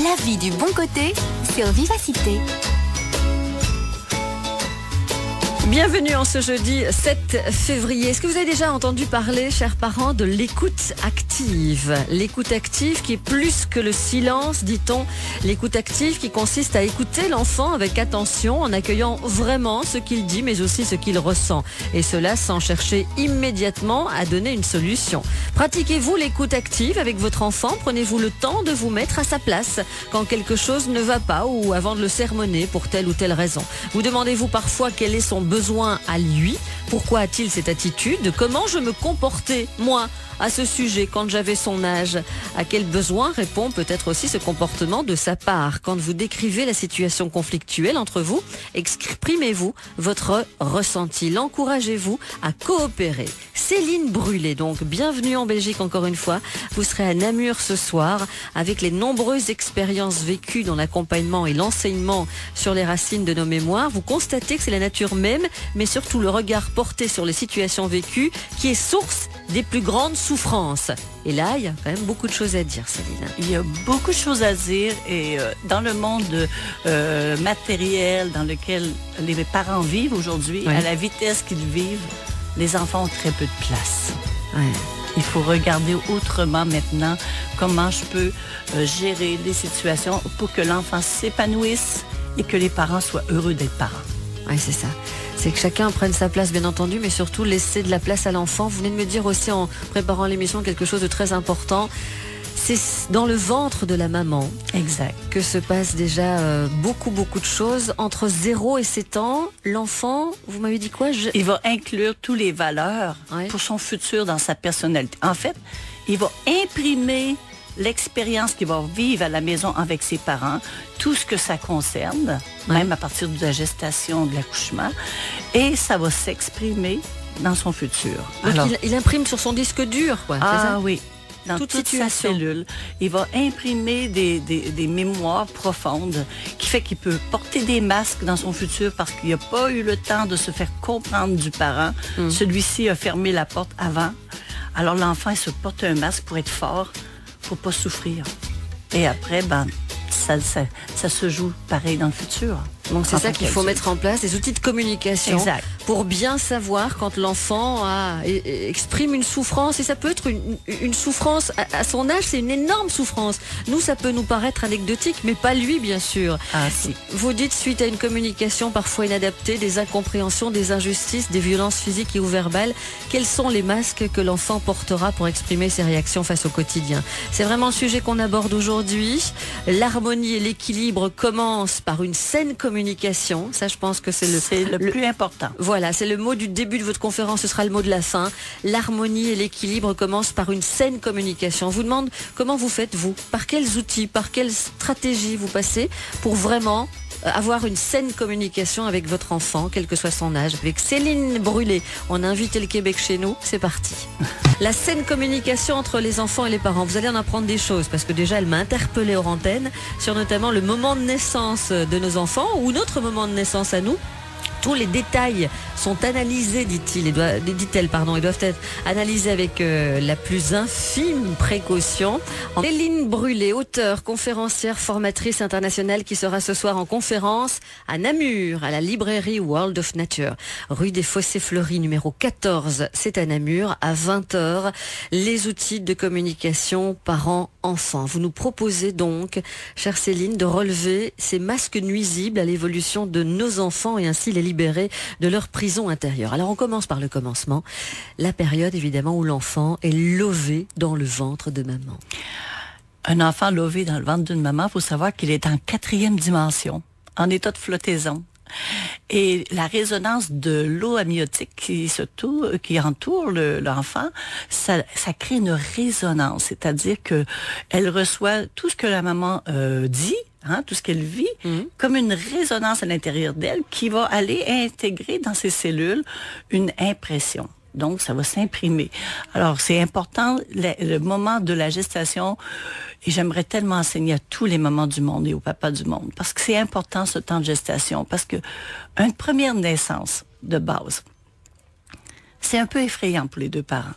La vie du bon côté sur Vivacité. Bienvenue en ce jeudi 7 février. Est-ce que vous avez déjà entendu parler, chers parents, de l'écoute active? L'écoute active qui est plus que le silence, dit-on. L'écoute active qui consiste à écouter l'enfant avec attention en accueillant vraiment ce qu'il dit mais aussi ce qu'il ressent. Et cela sans chercher immédiatement à donner une solution. Pratiquez-vous l'écoute active avec votre enfant? Prenez-vous le temps de vous mettre à sa place quand quelque chose ne va pas ou avant de le sermonner pour telle ou telle raison. Vous demandez-vous parfois quel est son besoin à lui? Pourquoi a-t-il cette attitude? Comment je me comportais, moi, à ce sujet quand j'avais son âge? À quel besoin répond peut-être aussi ce comportement de sa part? Quand vous décrivez la situation conflictuelle entre vous, exprimez-vous votre ressenti. L'encouragez-vous à coopérer. Céline Brûlé, donc, bienvenue en Belgique encore une fois. Vous serez à Namur ce soir avec les nombreuses expériences vécues dans l'accompagnement et l'enseignement sur les racines de nos mémoires. Vous constatez que c'est la nature même, mais surtout le regard porté sur les situations vécues qui est source des plus grandes souffrances. Et là, il y a quand même beaucoup de choses à dire, Céline. Il y a beaucoup de choses à dire et dans le monde matériel dans lequel les parents vivent aujourd'hui, à la vitesse qu'ils vivent, les enfants ont très peu de place. Ouais. Il faut regarder autrement maintenant comment je peux gérer les situations pour que l'enfant s'épanouisse et que les parents soient heureux d'être parents. Oui, c'est ça. C'est que chacun prenne sa place, bien entendu, mais surtout laisser de la place à l'enfant. Vous venez de me dire aussi, en préparant l'émission, quelque chose de très important. C'est dans le ventre de la maman que se passe déjà beaucoup de choses. Entre 0 et 7 ans, l'enfant, vous m'avez dit quoi? Il va inclure toutes les valeurs pour son futur dans sa personnalité. En fait, il va imprimer l'expérience qu'il va vivre à la maison avec ses parents, tout ce que ça concerne, même à partir de la gestation, de l'accouchement, et ça va s'exprimer dans son futur. Donc alors, il imprime sur son disque dur, quoi. Ah c'est ça? Oui. Dans toute sa cellule, il va imprimer des mémoires profondes qui fait qu'il peut porter des masques dans son futur parce qu'il n'a pas eu le temps de se faire comprendre du parent. Celui-ci a fermé la porte avant. Alors l'enfant, il se porte un masque pour être fort, pour ne pas souffrir. Et après, ça se joue pareil dans le futur. Donc c'est ça qu'il faut mettre en place, des outils de communication pour bien savoir quand l'enfant exprime une souffrance. Et ça peut être une souffrance à son âge, c'est une énorme souffrance. Nous, ça peut nous paraître anecdotique, mais pas lui, bien sûr. Ah, si. Vous dites, suite à une communication parfois inadaptée, des incompréhensions, des injustices, des violences physiques et ou verbales, quels sont les masques que l'enfant portera pour exprimer ses réactions face au quotidien? C'est vraiment le sujet qu'on aborde aujourd'hui. L'harmonie et l'équilibre commencent par une saine communication. Ça, je pense que c'est le plus important. Voilà, c'est le mot du début de votre conférence, ce sera le mot de la fin. L'harmonie et l'équilibre commencent par une saine communication. On vous demande comment vous faites, vous? Par quels outils, par quelles stratégies vous passez pour vraiment avoir une saine communication avec votre enfant, quel que soit son âge? Avec Céline Brûlé, on a invité le Québec chez nous, c'est parti. La saine communication entre les enfants et les parents, vous allez en apprendre des choses parce que déjà elle m'a interpellée hors antenne sur notamment le moment de naissance de nos enfants ou notre moment de naissance à nous. Tous les détails sont analysés, dit-elle, ils doivent être analysés avec la plus infime précaution. Céline Brûlé, auteure, conférencière, formatrice internationale qui sera ce soir en conférence à Namur, à la librairie World of Nature, rue des Fossés Fleuris, numéro 14. C'est à Namur, à 20h. Les outils de communication parents-enfants. Vous nous proposez donc, chère Céline, de relever ces masques nuisibles à l'évolution de nos enfants et ainsi les libérer de leur prison intérieure. Alors on commence par le commencement, la période évidemment où l'enfant est lové dans le ventre de maman. Un enfant lové dans le ventre d'une maman, il faut savoir qu'il est en 4e dimension, en état de flottaison. Et la résonance de l'eau amniotique qui entoure l'enfant, ça crée une résonance, c'est-à-dire que elle reçoit tout ce que la maman dit, tout ce qu'elle vit, comme une résonance à l'intérieur d'elle qui va aller intégrer dans ses cellules une impression. Donc, ça va s'imprimer. Alors, c'est important, le moment de la gestation, et j'aimerais tellement enseigner à tous les mamans du monde et aux papas du monde, parce que c'est important ce temps de gestation, parce que une première naissance de base, c'est un peu effrayant pour les deux parents.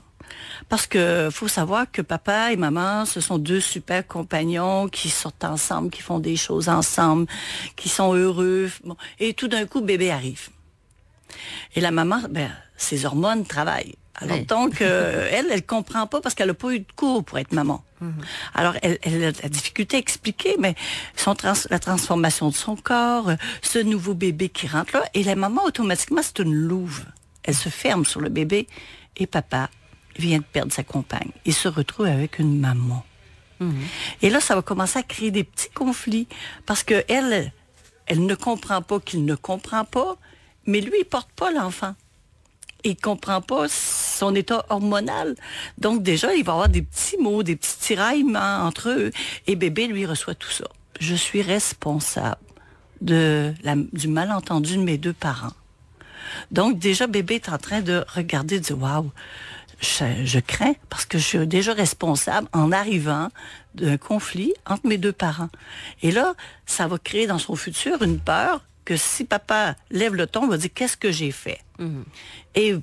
Parce que faut savoir que papa et maman, ce sont deux super compagnons qui sortent ensemble, qui font des choses ensemble, qui sont heureux. Bon. Et tout d'un coup, bébé arrive. Et la maman, ses hormones travaillent. Alors donc, elle comprend pas parce qu'elle n'a pas eu de cours pour être maman. Alors, elle a la difficulté à expliquer, mais la transformation de son corps, ce nouveau bébé qui rentre là, et la maman, automatiquement, c'est une louve. Elle se ferme sur le bébé et papa vient de perdre sa compagne. Il se retrouve avec une maman. Et là, ça va commencer à créer des petits conflits parce que elle ne comprend pas qu'il ne comprend pas, mais lui, il porte pas l'enfant. Il comprend pas son état hormonal. Donc déjà, il va y avoir des petits mots, des petits tiraillements entre eux. Et bébé, lui, reçoit tout ça. Je suis responsable du malentendu de mes deux parents. Donc déjà, bébé est en train de regarder, de dire, waouh, je crains parce que je suis déjà responsable en arrivant d'un conflit entre mes deux parents. Et là, ça va créer dans son futur une peur que si papa lève le ton, il va dire, qu'est-ce que j'ai fait? Et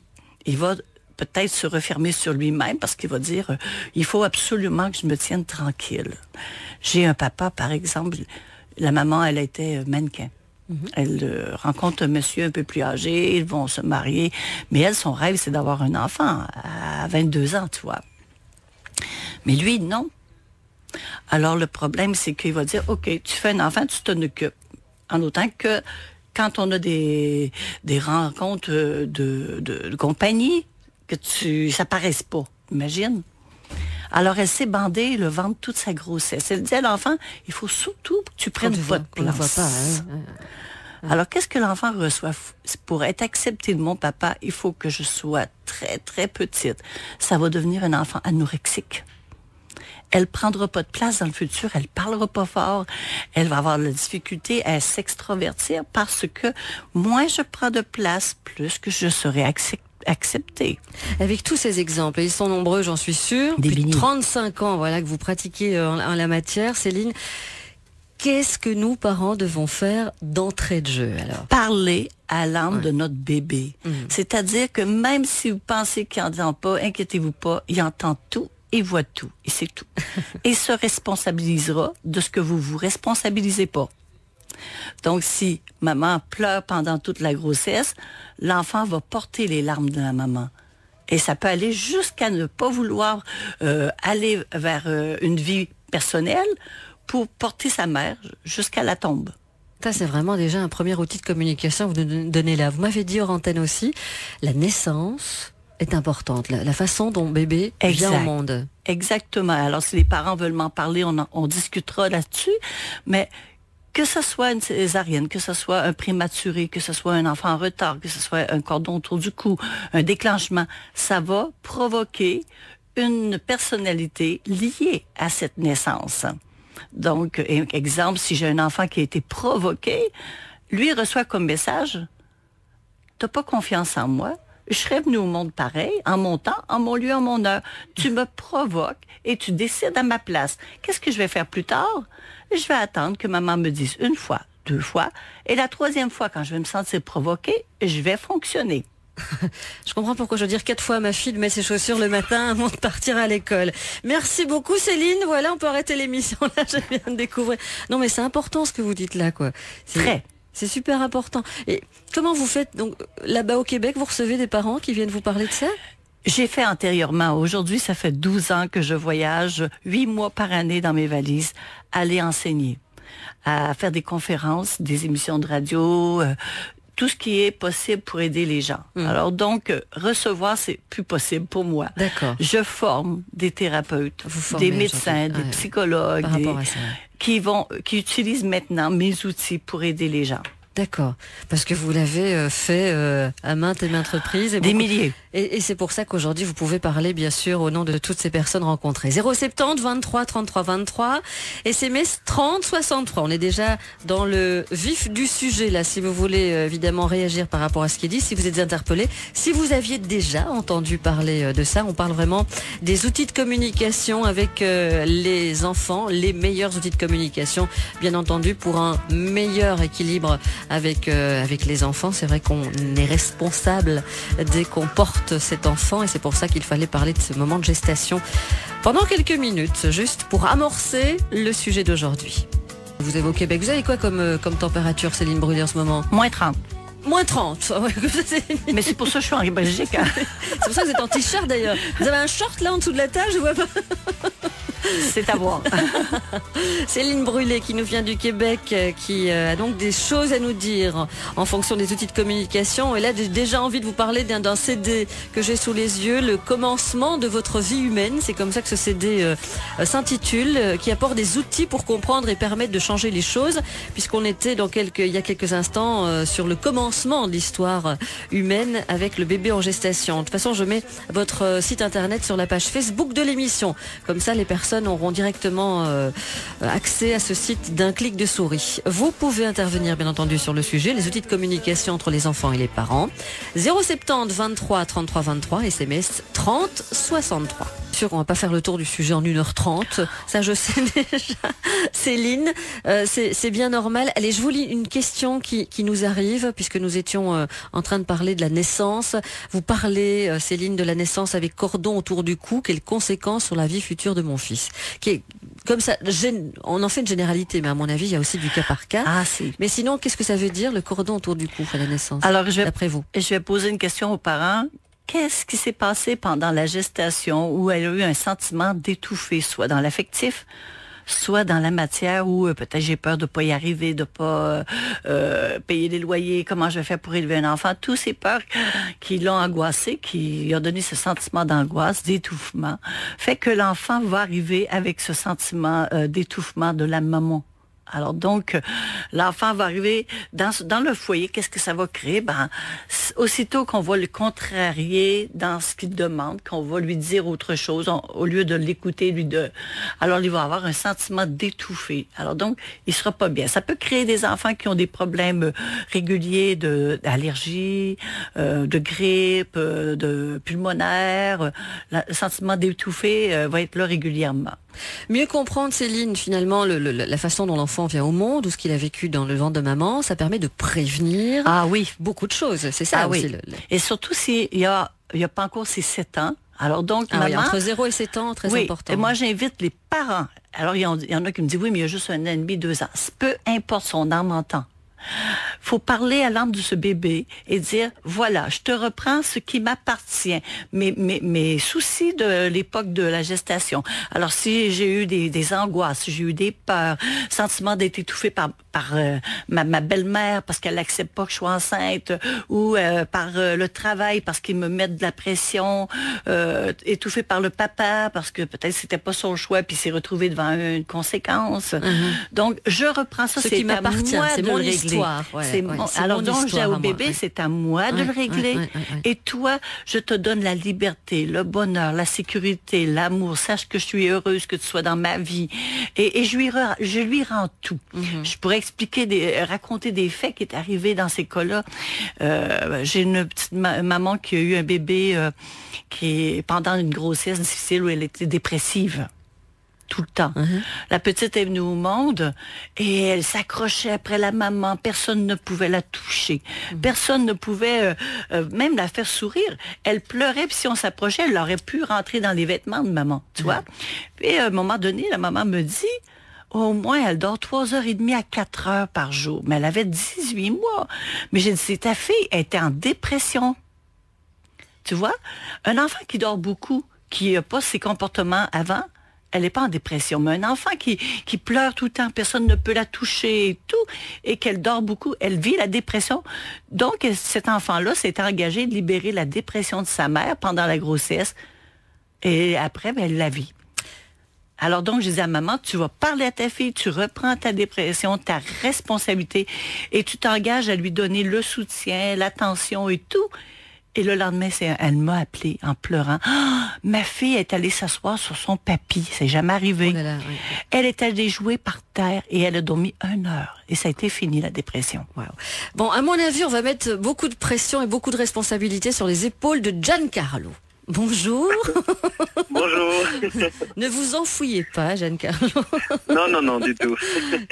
il va peut-être se refermer sur lui-même parce qu'il va dire, il faut absolument que je me tienne tranquille. J'ai un papa, par exemple, la maman, elle était mannequin. Elle rencontre un monsieur un peu plus âgé, ils vont se marier, mais elle, son rêve, c'est d'avoir un enfant à 22 ans, tu vois. Mais lui, non. Alors, le problème, c'est qu'il va dire, OK, tu fais un enfant, tu t'en occupes. En autant que quand on a des rencontres de compagnie, que ça paraisse pas. Imagine. Alors, elle s'est bandée le ventre toute sa grossesse. Elle dit à l'enfant, il faut surtout que tu prennes pas de place. Alors, qu'est-ce que l'enfant reçoit? Pour être accepté de mon papa, il faut que je sois très, très petite. Ça va devenir un enfant anorexique. Elle prendra pas de place dans le futur, elle parlera pas fort, elle va avoir la difficulté à s'extrovertir parce que moins je prends de place, plus que je serai acceptée. Avec tous ces exemples, et ils sont nombreux, j'en suis sûre, depuis 35 ans voilà, que vous pratiquez en la matière, Céline, qu'est-ce que nous, parents, devons faire d'entrée de jeu alors? Parler à l'âme de notre bébé. C'est-à-dire que même si vous pensez qu'il n'entend pas, inquiétez-vous pas, il entend tout. Et voit tout, et c'est tout. Et se responsabilisera de ce que vous vous responsabilisez pas. Donc, si maman pleure pendant toute la grossesse, l'enfant va porter les larmes de la maman. Et ça peut aller jusqu'à ne pas vouloir aller vers une vie personnelle pour porter sa mère jusqu'à la tombe. Ça, c'est vraiment déjà un premier outil de communication que vous nous donnez là. Vous m'avez dit hors antenne aussi, la naissance est importante, la façon dont bébé vient au monde. Exactement. Alors, si les parents veulent m'en parler, on discutera là-dessus. Mais que ce soit une césarienne, que ce soit un prématuré, que ce soit un enfant en retard, que ce soit un cordon autour du cou, un déclenchement, ça va provoquer une personnalité liée à cette naissance. Donc, exemple, si j'ai un enfant qui a été provoqué, lui reçoit comme message, t'as pas confiance en moi, je serais venue au monde pareil, en mon temps, en mon lieu, en mon heure. Tu me provoques et tu décides à ma place. Qu'est-ce que je vais faire plus tard? Je vais attendre que maman me dise une fois, 2 fois, et la 3e fois, quand je vais me sentir provoquée, je vais fonctionner. Je comprends pourquoi je veux dire 4 fois à ma fille de mettre ses chaussures le matin avant de partir à l'école. Merci beaucoup Céline. Voilà, on peut arrêter l'émission là, je viens de découvrir. Non mais c'est important ce que vous dites là, quoi. C'est super important. Et comment vous faites donc là-bas au Québec, vous recevez des parents qui viennent vous parler de ça? J'ai fait antérieurement. Aujourd'hui, ça fait 12 ans que je voyage 8 mois par année dans mes valises, aller enseigner, à faire des conférences, des émissions de radio, tout ce qui est possible pour aider les gens. Alors donc, recevoir, c'est plus possible pour moi. D'accord. Je forme des thérapeutes, des médecins, des psychologues, qui utilisent maintenant mes outils pour aider les gens. D'accord, parce que vous l'avez fait à maintes et maintes reprises. Des milliers. Et c'est pour ça qu'aujourd'hui, vous pouvez parler, bien sûr, au nom de toutes ces personnes rencontrées. 070 23 33 23, SMS 30 63. On est déjà dans le vif du sujet, là, si vous voulez évidemment réagir par rapport à ce qui est dit, si vous êtes interpellé. Si vous aviez déjà entendu parler de ça, on parle vraiment des outils de communication avec les enfants, les meilleurs outils de communication, bien entendu, pour un meilleur équilibre avec les enfants. C'est vrai qu'on est responsable dès qu'on porte cet enfant et c'est pour ça qu'il fallait parler de ce moment de gestation pendant quelques minutes, juste pour amorcer le sujet d'aujourd'hui. Vous êtes au Québec, vous avez quoi comme température, Céline Brûlé, en ce moment? Moins 30. Moins 30. Mais c'est pour ça que je suis en Belgique. Hein. C'est pour ça que vous êtes en t-shirt d'ailleurs. Vous avez un short là en dessous de la table, je vois pas. C'est à voir. Céline Brûlé qui nous vient du Québec, qui a donc des choses à nous dire en fonction des outils de communication. Et là, j'ai déjà envie de vous parler d'un CD que j'ai sous les yeux, le commencement de votre vie humaine. C'est comme ça que ce CD s'intitule, qui apporte des outils pour comprendre et permettre de changer les choses, puisqu'on était il y a quelques instants sur le commencement de l'histoire humaine avec le bébé en gestation. De toute façon, je mets votre site internet sur la page Facebook de l'émission. Comme ça, les personnes auront directement accès à ce site d'un clic de souris. Vous pouvez intervenir bien entendu sur le sujet, les outils de communication entre les enfants et les parents. 070 23 33 23, SMS 30 63. On va pas faire le tour du sujet en 1h30, ça je sais déjà. Céline, c'est bien normal. Allez, je vous lis une question qui nous arrive, puisque nous étions en train de parler de la naissance. Vous parlez, Céline, de la naissance avec cordon autour du cou. Quelles conséquences sur la vie future de mon fils? Qui est, comme ça, on en fait une généralité, mais à mon avis, il y a aussi du cas par cas. Ah, si. Mais sinon, qu'est-ce que ça veut dire, le cordon autour du cou à la naissance? Alors, d'après vous? Je vais poser une question aux parents. Qu'est-ce qui s'est passé pendant la gestation où elle a eu un sentiment d'étouffer, soit dans l'affectif, soit dans la matière où peut-être j'ai peur de pas y arriver, de pas payer les loyers, comment je vais faire pour élever un enfant, tous ces peurs qui l'ont angoissé, qui lui ont donné ce sentiment d'angoisse, d'étouffement, fait que l'enfant va arriver avec ce sentiment d'étouffement de la maman. Alors donc, l'enfant va arriver dans le foyer. Qu'est-ce que ça va créer? Aussitôt qu'on va le contrarier dans ce qu'il demande, qu'on va lui dire autre chose, au lieu de l'écouter, alors il va avoir un sentiment d'étouffer. Alors donc, il sera pas bien. Ça peut créer des enfants qui ont des problèmes réguliers d'allergie, de grippe, de pulmonaire. Le sentiment d'étouffer va être là régulièrement. Mieux comprendre, Céline, finalement, la façon dont l'enfant vient au monde ou ce qu'il a vécu dans le ventre de maman, ça permet de prévenir beaucoup de choses. C'est ça aussi. Et surtout s'il y a pas encore ses 7 ans. Alors donc, maman, entre 0 et 7 ans, très important. Et moi, j'invite les parents. Alors, il y en a qui me disent, oui, mais il y a juste 1 an et demi, 2 ans. Peu importe son âme en temps. Faut parler à l'âme de ce bébé et dire, voilà, je te reprends ce qui m'appartient, mes soucis de l'époque de la gestation. Alors, si j'ai eu des angoisses, si j'ai eu des peurs, sentiment d'être étouffé par ma belle-mère parce qu'elle n'accepte pas que je sois enceinte, ou par le travail parce qu'il me met de la pression, étouffé par le papa parce que peut-être c'était pas son choix puis il s'est retrouvé devant une conséquence. Donc, je reprends ça, c'est à moi de le régler. Alors donc, j'ai au bébé, c'est à moi de le régler. Et toi, je te donne la liberté, le bonheur, la sécurité, l'amour. Sache que je suis heureuse que tu sois dans ma vie. Et je lui rends tout. Je pourrais raconter des faits qui est arrivé dans ces cas-là. J'ai une petite maman qui a eu un bébé pendant une grossesse difficile où elle était dépressive. Tout le temps. La petite est venue au monde et elle s'accrochait après la maman. Personne ne pouvait la toucher. Personne ne pouvait même la faire sourire. Elle pleurait, puis si on s'approchait, elle aurait pu rentrer dans les vêtements de maman, tu vois. Puis à un moment donné, la maman me dit, au moins, elle dort 3h30 à 4h par jour. Mais elle avait 18 mois. Mais j'ai dit, c'est ta fille, elle était en dépression. Tu vois, un enfant qui dort beaucoup, qui n'a pas ses comportements avant, elle n'est pas en dépression, mais un enfant qui pleure tout le temps, personne ne peut la toucher et tout, et qu'elle dort beaucoup, elle vit la dépression. Donc, cet enfant-là s'est engagé de libérer la dépression de sa mère pendant la grossesse, et après, elle la vit. Alors donc, je disais à maman, tu vas parler à ta fille, tu reprends ta dépression, ta responsabilité, et tu t'engages à lui donner le soutien, l'attention et tout. Et le lendemain, elle m'a appelé en pleurant. Oh, ma fille est allée s'asseoir sur son papy. C'est jamais arrivé. Elle est allée jouer par terre et elle a dormi 1 heure. Et ça a été fini, la dépression. Wow. Bon, à mon avis, on va mettre beaucoup de pression et beaucoup de responsabilités sur les épaules de Giancarlo. bonjour. Bonjour. Ne vous enfouillez pas, Giancarlo. Non, du tout.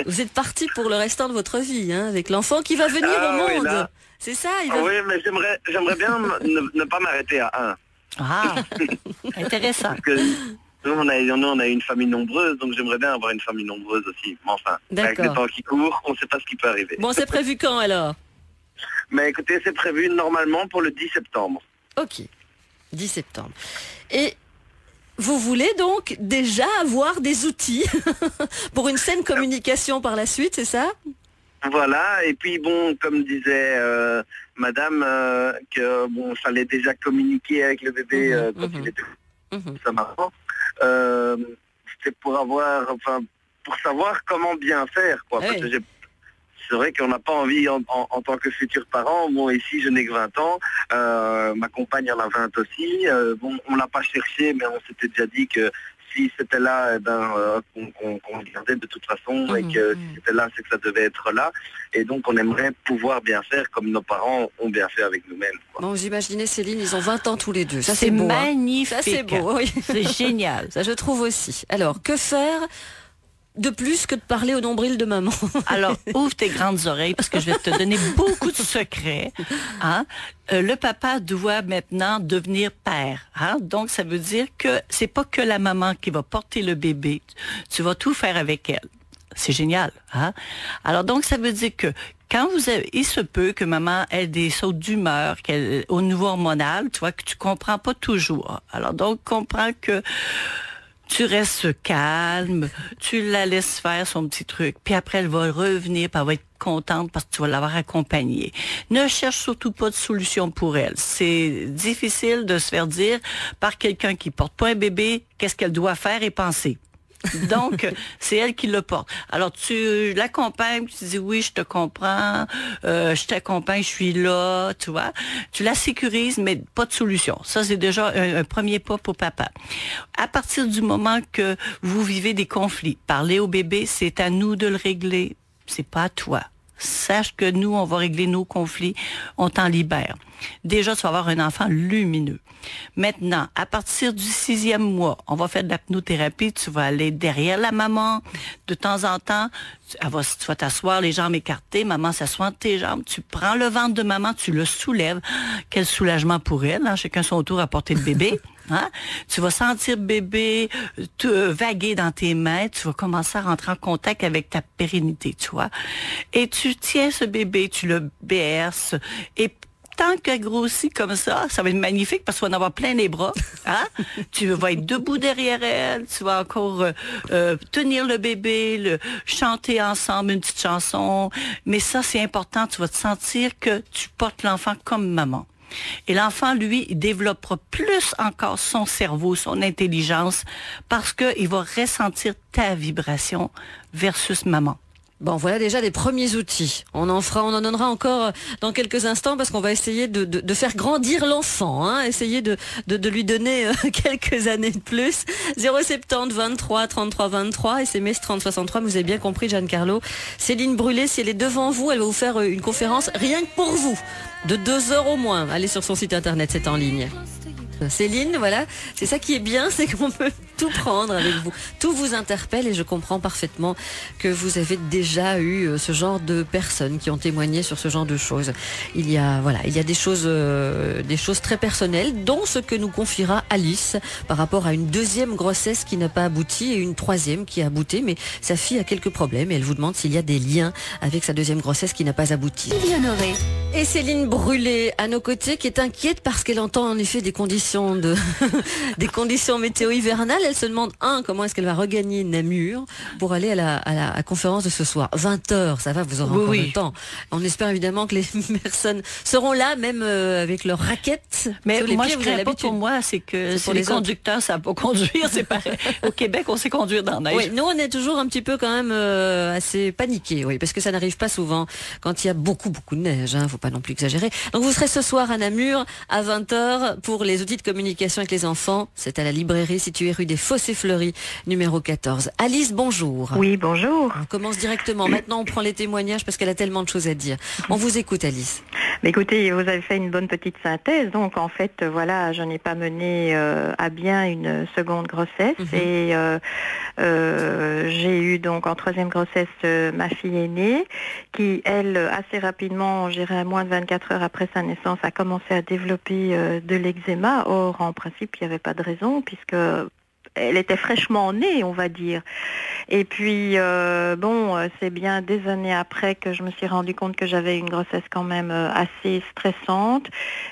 Vous êtes parti pour le restant de votre vie, hein, avec l'enfant qui va venir au monde. Oui, c'est ça, oui, mais j'aimerais bien ne pas m'arrêter à un. Ah, intéressant. Parce que nous, on a une famille nombreuse, donc j'aimerais bien avoir une famille nombreuse aussi. Mais enfin, avec le temps qui court, on ne sait pas ce qui peut arriver. Bon, c'est prévu quand alors? Mais écoutez, c'est prévu normalement pour le 10 septembre. Ok, 10 septembre. Et vous voulez donc déjà avoir des outils pour une saine communication par la suite, c'est ça? Voilà, et puis bon, comme disait madame, que bon, fallait déjà communiquer avec le bébé quand il était sa maman. C'était pour savoir comment bien faire, quoi. Ah, parce que c'est vrai qu'on n'a pas envie en tant que futur parent. Bon, ici je n'ai que 20 ans, ma compagne en a 20 aussi. Bon, on l'a pas cherché, mais on s'était déjà dit que si c'était là, qu'on le gardait de toute façon, et que si c'était là, c'est que ça devait être là. Et donc on aimerait pouvoir bien faire comme nos parents ont bien fait avec nous-mêmes, quoi. Bon, vous imaginez, Céline, ils ont 20 ans tous les deux. Ça, c'est beau, magnifique. Hein. Ça, c'est beau, oui. C'est génial. Ça, je trouve aussi. Alors, que faire de plus que de parler au nombril de maman? Alors, ouvre tes grandes oreilles parce que je vais te donner beaucoup de secrets. Hein? Le papa doit maintenant devenir père. Hein? Donc, ça veut dire que c'est pas que la maman qui va porter le bébé. Tu vas tout faire avec elle. C'est génial. Hein? Alors, donc, ça veut dire que quand il se peut que maman ait des sautes d'humeur au niveau hormonal, tu vois, que tu comprends pas toujours. Alors, donc, comprends que tu restes calme, tu la laisses faire son petit truc, puis après elle va revenir, puis elle va être contente parce que tu vas l'avoir accompagnée. Ne cherche surtout pas de solution pour elle. C'est difficile de se faire dire par quelqu'un qui porte pas un bébé qu'est-ce qu'elle doit faire et penser. Donc, c'est elle qui le porte. Alors, tu l'accompagnes, tu dis oui, je te comprends, je t'accompagne, je suis là, tu vois. Tu la sécurises, mais pas de solution. Ça, c'est déjà un premier pas pour papa. À partir du moment que vous vivez des conflits, parlez au bébé, c'est à nous de le régler, c'est pas à toi. Sache que nous, on va régler nos conflits, on t'en libère. Déjà, tu vas avoir un enfant lumineux. Maintenant, à partir du 6e mois, on va faire de l'apnothérapie. Tu vas aller derrière la maman. De temps en temps, tu vas t'asseoir, les jambes écartées. Maman s'assoit entre tes jambes. Tu prends le ventre de maman, tu le soulèves. Quel soulagement pour elle. Hein? Chacun son tour à porter le bébé. Hein? Tu vas sentir bébé vaguer dans tes mains. Tu vas commencer à rentrer en contact avec ta pérennité, tu vois. Et tu tiens ce bébé, tu le berces. Et tant qu'elle grossit comme ça va être magnifique parce qu'on va en avoir plein les bras. Hein? Tu vas être debout derrière elle, tu vas encore tenir le bébé, chanter ensemble une petite chanson. Mais ça, c'est important, tu vas te sentir que tu portes l'enfant comme maman. Et l'enfant, lui, il développera plus encore son cerveau, son intelligence, parce qu'il va ressentir ta vibration versus maman. Bon, voilà déjà des premiers outils. On en donnera encore dans quelques instants parce qu'on va essayer de faire grandir l'enfant, hein, essayer de lui donner quelques années de plus. 070 23 33 23, SMS 30 63. Vous avez bien compris, Giancarlo. Céline Brulé, si elle est devant vous, elle va vous faire une conférence rien que pour vous, de 2 heures au moins. Allez sur son site internet, c'est en ligne. Céline, voilà, c'est ça qui est bien, c'est qu'on peut tout prendre avec vous. Tout vous interpelle et je comprends parfaitement que vous avez déjà eu ce genre de personnes qui ont témoigné sur ce genre de choses. Il y a des choses très personnelles, dont ce que nous confiera Alice par rapport à une deuxième grossesse qui n'a pas abouti et une troisième qui a abouti, mais sa fille a quelques problèmes et elle vous demande s'il y a des liens avec sa deuxième grossesse qui n'a pas abouti. Honoré. Et Céline Brulé à nos côtés qui est inquiète parce qu'elle entend en effet des conditions météo hivernales. Elle se demande, comment est-ce qu'elle va regagner Namur pour aller à la conférence de ce soir. 20h, ça va, vous aurez encore le temps. On espère évidemment que les personnes seront là, même avec leurs raquettes. Mais sur les moi, pieds, je crains pas pour moi, c'est que pour les les conducteurs, ça pas conduire, c'est pareil. Au Québec, on sait conduire dans la neige. Oui, nous on est toujours un petit peu quand même assez paniqués, oui, parce que ça n'arrive pas souvent quand il y a beaucoup de neige, hein, faut pas non plus exagérer. Donc vous serez ce soir à Namur à 20h pour les outils de communication avec les enfants. C'est à la librairie située rue des Fossés-Fleury, numéro 14. Alice, bonjour. Oui, bonjour. On commence directement. Maintenant, on prend les témoignages parce qu'elle a tellement de choses à dire. On vous écoute, Alice. Mais écoutez, vous avez fait une bonne petite synthèse. Donc, en fait, voilà, je n'ai pas mené à bien une seconde grossesse. Et j'ai eu donc en troisième grossesse ma fille aînée qui, elle, assez rapidement, je dirais à moins de 24 heures après sa naissance, a commencé à développer de l'eczéma. Or, en principe, il n'y avait pas de raison puisque elle était fraîchement née, on va dire. Et puis, c'est bien des années après que je me suis rendu compte que j'avais une grossesse quand même assez stressante,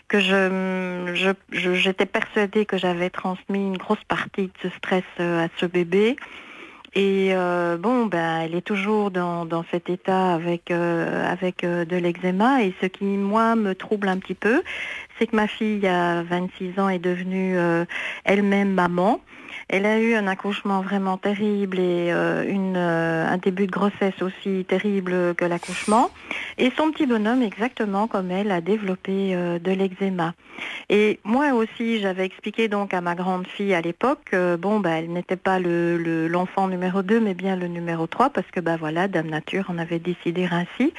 que j'étais persuadée que j'avais transmis une grosse partie de ce stress à ce bébé. Et elle est toujours dans cet état avec de l'eczéma. Et ce qui, moi, me trouble un petit peu, c'est que ma fille, à 26 ans, est devenue elle-même maman. Elle a eu un accouchement vraiment terrible et un début de grossesse aussi terrible que l'accouchement. Et son petit bonhomme, exactement comme elle, a développé de l'eczéma. Et moi aussi, j'avais expliqué donc à ma grande fille à l'époque, elle n'était pas l'enfant numéro 2, mais bien le numéro 3, parce que Dame Nature en avait décidé ainsi.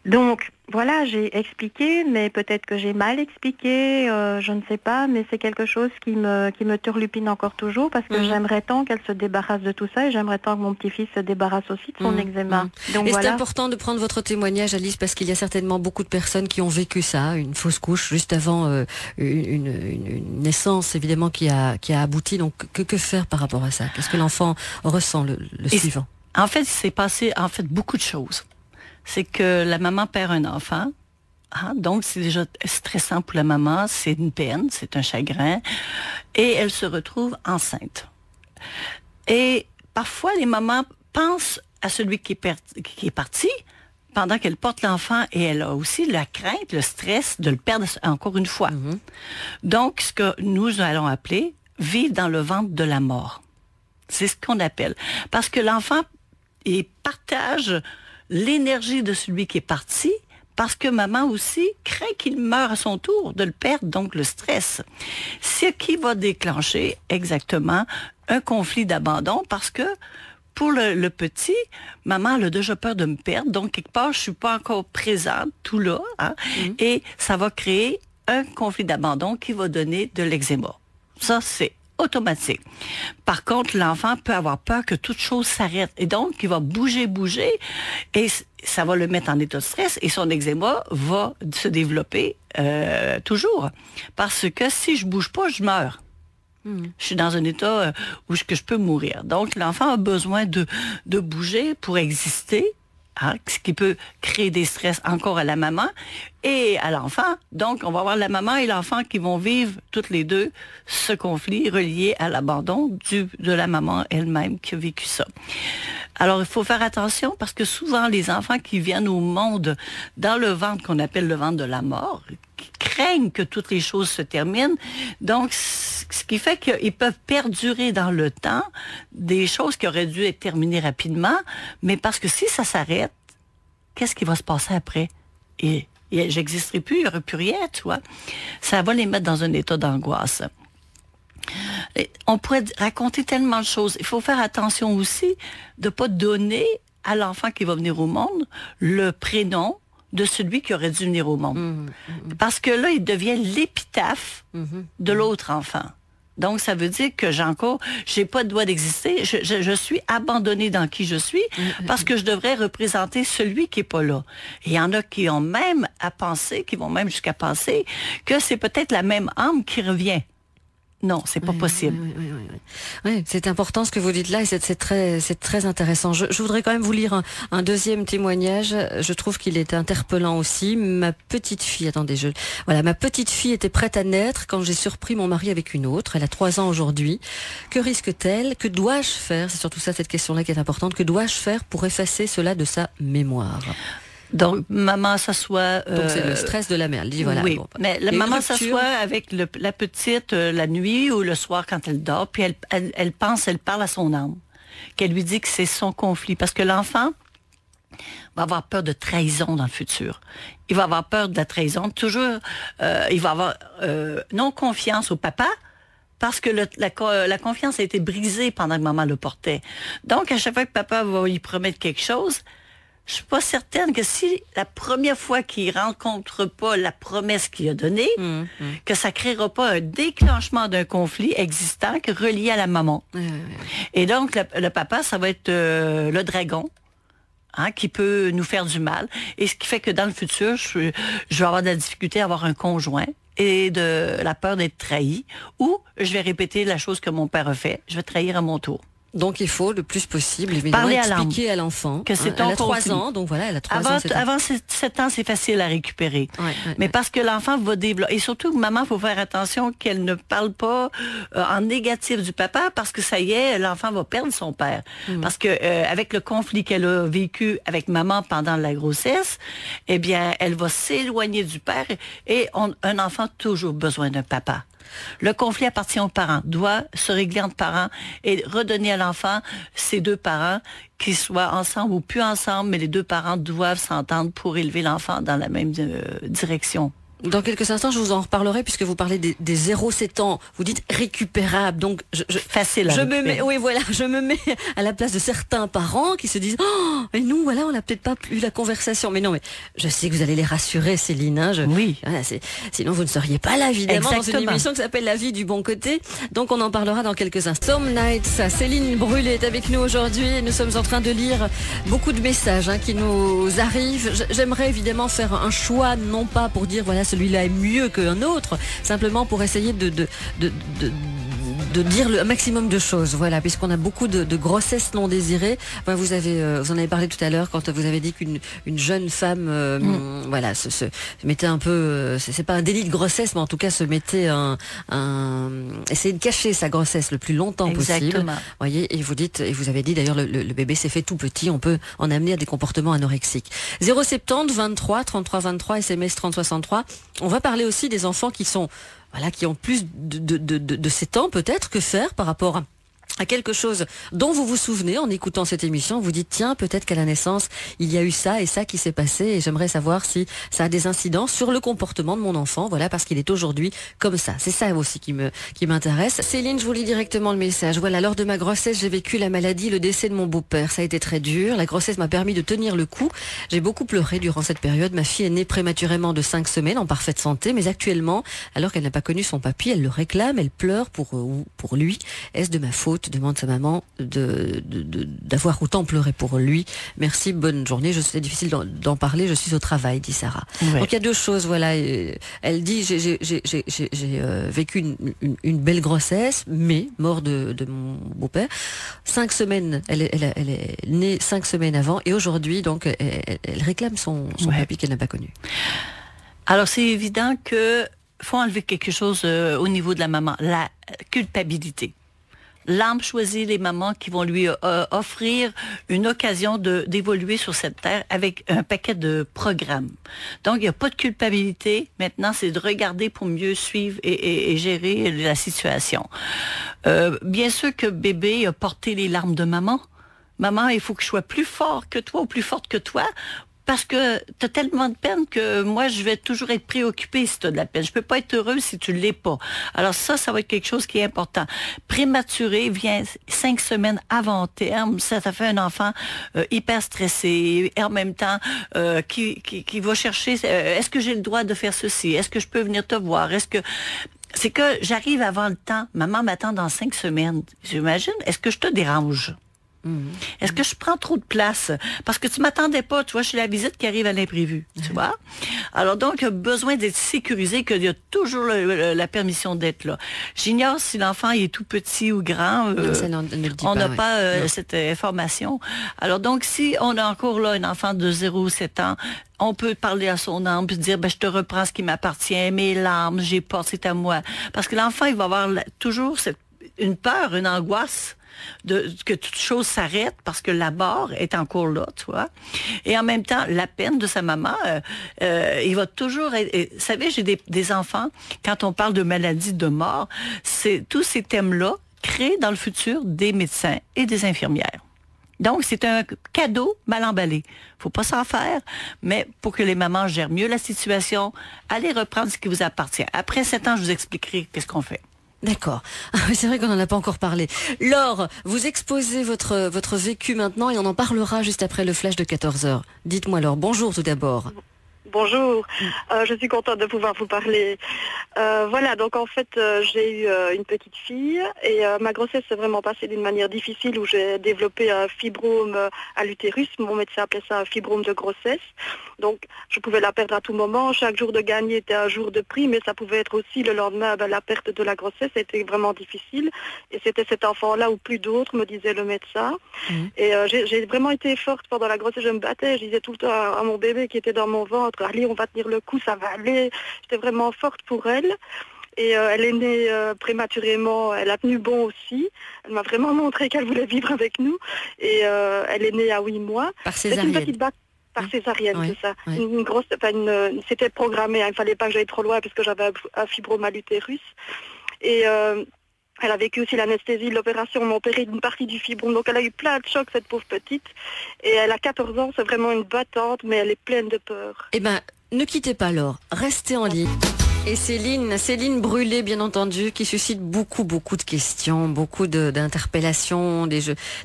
Donc, voilà, j'ai expliqué, mais peut-être que j'ai mal expliqué, je ne sais pas, mais c'est quelque chose qui me turlupine encore toujours parce que j'aimerais tant qu'elle se débarrasse de tout ça et j'aimerais tant que mon petit-fils se débarrasse aussi de son eczéma. Donc, et c'est important de prendre votre témoignage, Alice, parce qu'il y a certainement beaucoup de personnes qui ont vécu ça, une fausse couche juste avant une naissance, évidemment, qui a abouti. Donc, que faire par rapport à ça? Qu'est-ce que l'enfant ressent le suivant? En fait, il s'est passé beaucoup de choses. C'est que la maman perd un enfant, donc c'est déjà stressant pour la maman, c'est une peine, c'est un chagrin, et elle se retrouve enceinte. Et parfois, les mamans pensent à celui qui est parti pendant qu'elle porte l'enfant, et elle a aussi la crainte, le stress de le perdre encore une fois. Donc, ce que nous allons appeler vivre dans le ventre de la mort. C'est ce qu'on appelle. Parce que l'enfant, il partage l'énergie de celui qui est parti, parce que maman aussi craint qu'il meure à son tour, de le perdre, donc le stress. Ce qui va déclencher exactement un conflit d'abandon, parce que pour le petit, maman elle a déjà peur de me perdre, donc quelque part, je suis pas encore présente, tout là, et ça va créer un conflit d'abandon qui va donner de l'eczéma. Ça, c'est automatique. Par contre, l'enfant peut avoir peur que toute chose s'arrête. Et donc, il va bouger, et ça va le mettre en état de stress et son eczéma va se développer toujours. Parce que si je bouge pas, je meurs. Je suis dans un état où je peux mourir. Donc, l'enfant a besoin de bouger pour exister. Ce qui peut créer des stress encore à la maman et à l'enfant. Donc, on va avoir la maman et l'enfant qui vont vivre toutes les deux ce conflit relié à l'abandon de la maman elle-même qui a vécu ça. Alors, il faut faire attention parce que souvent, les enfants qui viennent au monde dans le ventre qu'on appelle le ventre de la mort, qui craignent que toutes les choses se terminent. Donc, ce qui fait qu'ils peuvent perdurer dans le temps des choses qui auraient dû être terminées rapidement, mais parce que si ça s'arrête, qu'est-ce qui va se passer après? Et j'existerai plus, il n'y aura plus rien, tu vois. Ça va les mettre dans un état d'angoisse. Et on pourrait raconter tellement de choses. Il faut faire attention aussi de ne pas donner à l'enfant qui va venir au monde le prénom de celui qui aurait dû venir au monde. Parce que là, il devient l'épitaphe de l'autre enfant. Donc, ça veut dire que j'ai pas le droit d'exister. Je suis abandonnée dans qui je suis parce que je devrais représenter celui qui est pas là. Et il y en a qui ont même qui vont même jusqu'à penser que c'est peut-être la même âme qui revient. Non, c'est pas possible. Oui, c'est important ce que vous dites là et c'est très intéressant. Je voudrais quand même vous lire un deuxième témoignage. Je trouve qu'il est interpellant aussi. Ma petite fille, ma petite fille était prête à naître quand j'ai surpris mon mari avec une autre. Elle a 3 ans aujourd'hui. Que risque-t-elle? Que dois-je faire? C'est surtout ça, cette question-là qui est importante. Que dois-je faire pour effacer cela de sa mémoire? Donc, maman s'assoit... Donc, c'est le stress de la mère. Elle dit, voilà. Oui, mais la maman s'assoit avec la petite la nuit ou le soir quand elle dort, puis elle parle à son âme, qu'elle lui dit que c'est son conflit. Parce que l'enfant, va avoir peur de trahison dans le futur. Il va avoir peur de la trahison. Toujours, il va avoir non-confiance au papa parce que la confiance a été brisée pendant que maman le portait. Donc, à chaque fois que papa va lui promettre quelque chose, je suis pas certaine que si la première fois qu'il rencontre pas la promesse qu'il a donnée, que ça créera pas un déclenchement d'un conflit existant relié à la maman. Et donc, le papa, ça va être le dragon. Qui peut nous faire du mal. Et ce qui fait que dans le futur, je vais avoir de la difficulté à avoir un conjoint et de la peur d'être trahi, ou je vais répéter la chose que mon père a fait, je vais trahir à mon tour. Donc il faut le plus possible évidemment expliquer à l'enfant que c'est elle a 3 ans, donc voilà, elle a 3 ans. Avant 7 ans, c'est facile à récupérer. Mais parce que l'enfant va développer, et surtout que maman, il faut faire attention qu'elle ne parle pas en négatif du papa, parce que ça y est, l'enfant va perdre son père. Parce que avec le conflit qu'elle a vécu avec maman pendant la grossesse, eh bien, elle va s'éloigner du père, et un enfant a toujours besoin d'un papa. Le conflit appartient aux parents, doit se régler entre parents et redonner à l'enfant ses 2 parents, qu'ils soient ensemble ou plus ensemble, mais les 2 parents doivent s'entendre pour élever l'enfant dans la même direction. Dans quelques instants, je vous en reparlerai puisque vous parlez des 0-7 ans. Vous dites récupérable. Donc, facile à récupérer. Je me mets à la place de certains parents qui se disent oh, mais nous, voilà, on n'a peut-être pas eu la conversation. Mais non, mais je sais que vous allez les rassurer, Céline. Hein, oui. Voilà, sinon, vous ne seriez pas là, évidemment, dans une émission qui s'appelle La vie du bon côté. Donc, on en parlera dans quelques instants. Some Nights, Céline Brulé est avec nous aujourd'hui. Nous sommes en train de lire beaucoup de messages qui nous arrivent. J'aimerais évidemment faire un choix, non pas pour dire voilà, celui-là est mieux qu'un autre, simplement pour essayer de dire le maximum de choses, voilà, puisqu'on a beaucoup de grossesses non désirées. Enfin, vous en avez parlé tout à l'heure quand vous avez dit qu'une jeune femme, voilà, se mettait un peu, c'est pas un délit de grossesse, mais en tout cas se mettait essayer de cacher sa grossesse le plus longtemps possible. Voyez, et vous avez dit d'ailleurs le bébé s'est fait tout petit, on peut en amener à des comportements anorexiques. 070 23 33 23 SMS 30 63. On va parler aussi des enfants qui ont plus de 7 ans peut-être. Que faire par rapport à quelque chose dont vous vous souvenez en écoutant cette émission, vous dites tiens, peut-être qu'à la naissance il y a eu ça et ça qui s'est passé et j'aimerais savoir si ça a des incidences sur le comportement de mon enfant, voilà, parce qu'il est aujourd'hui comme ça. C'est ça aussi qui m'intéresse. Céline, je vous lis directement le message. Voilà, lors de ma grossesse, j'ai vécu la maladie, le décès de mon beau-père. Ça a été très dur. La grossesse m'a permis de tenir le coup. J'ai beaucoup pleuré durant cette période. Ma fille est née prématurément de 5 semaines en parfaite santé, mais actuellement, alors qu'elle n'a pas connu son papy, elle le réclame, elle pleure pour lui. Est-ce de ma faute, demande sa maman, d'avoir autant pleuré pour lui? Merci, bonne journée. C'est difficile d'en parler, je suis au travail, dit Sarah. Ouais. Donc il y a 2 choses, voilà. Elle dit j'ai vécu une belle grossesse, mais mort de mon beau-père. 5 semaines, elle est née 5 semaines avant, et aujourd'hui, donc, elle réclame son papy qu'elle n'a pas connu. Alors c'est évident que faut enlever quelque chose au niveau de la maman, la culpabilité. L'âme choisit les mamans qui vont lui offrir une occasion d'évoluer sur cette terre avec un paquet de programmes. Donc, il n'y a pas de culpabilité. Maintenant, c'est de regarder pour mieux suivre et gérer la situation. Bien sûr que bébé a porté les larmes de maman. Maman, il faut que je sois plus fort que toi ou plus forte que toi. Parce que tu as tellement de peine que moi, je vais toujours être préoccupée si tu as de la peine. Je peux pas être heureuse si tu ne l'es pas. Alors ça va être quelque chose qui est important. Prématuré vient 5 semaines avant terme. Ça fait un enfant hyper stressé et en même temps qui va chercher est-ce que j'ai le droit de faire ceci? Est-ce que je peux venir te voir? C'est que j'arrive avant le temps. Maman m'attend dans 5 semaines. J'imagine. Est-ce que je te dérange? Est-ce que je prends trop de place? Parce que tu m'attendais pas, tu vois, je suis la visite qui arrive à l'imprévu, tu vois? Alors donc, il y a besoin d'être sécurisé, qu'il y a toujours la permission d'être là. J'ignore si l'enfant est tout petit ou grand, on n'a pas cette information. Alors donc, si on a encore là un enfant de 0-7 ans, on peut parler à son âme puis dire je te reprends ce qui m'appartient, mes larmes, j'ai pas, c'est à moi. Parce que l'enfant, il va avoir toujours une peur, une angoisse que toute chose s'arrête parce que la mort est encore là, tu vois. Et en même temps, la peine de sa maman, il va toujours être... Vous savez, j'ai des enfants, quand on parle de maladie, de mort, tous ces thèmes-là créent dans le futur des médecins et des infirmières. Donc, c'est un cadeau mal emballé. Faut pas s'en faire, mais pour que les mamans gèrent mieux la situation, allez reprendre ce qui vous appartient. Après 7 ans, je vous expliquerai qu'est-ce qu'on fait. D'accord. C'est vrai qu'on n'en a pas encore parlé. Laure, vous exposez votre vécu maintenant et on en parlera juste après le flash de 14h. Dites-moi Laure, bonjour tout d'abord. Bonjour, je suis contente de pouvoir vous parler. Voilà, donc en fait, j'ai eu une petite fille et ma grossesse s'est vraiment passée d'une manière difficile où j'ai développé un fibrome à l'utérus. Mon médecin appelait ça un fibrome de grossesse. Donc, je pouvais la perdre à tout moment. Chaque jour de gagner était un jour de prix, mais ça pouvait être aussi le lendemain, la perte de la grossesse. C'était vraiment difficile. Et c'était cet enfant-là ou plus d'autres, me disait le médecin. Et j'ai vraiment été forte pendant la grossesse. Je me battais. Je disais tout le temps à mon bébé qui était dans mon ventre, allez, on va tenir le coup, ça va aller. J'étais vraiment forte pour elle. Et elle est née prématurément, elle a tenu bon aussi. Elle m'a vraiment montré qu'elle voulait vivre avec nous. Et elle est née à 8 mois. Par césarienne. Par césarienne, oui, c'est ça. Oui. Une grosse, c'était programmé, il ne fallait pas que j'aille trop loin parce que j'avais un fibrome à l'utérus. Et elle a vécu aussi l'anesthésie, l'opération, m'a opéré d'une partie du fibrome. Donc elle a eu plein de chocs, cette pauvre petite. Et elle a 14 ans, c'est vraiment une battante, mais elle est pleine de peur. Eh ben, ne quittez pas Laure, restez en ligne. Et Céline Brûlé, bien entendu, qui suscite beaucoup de questions, beaucoup d'interpellations, des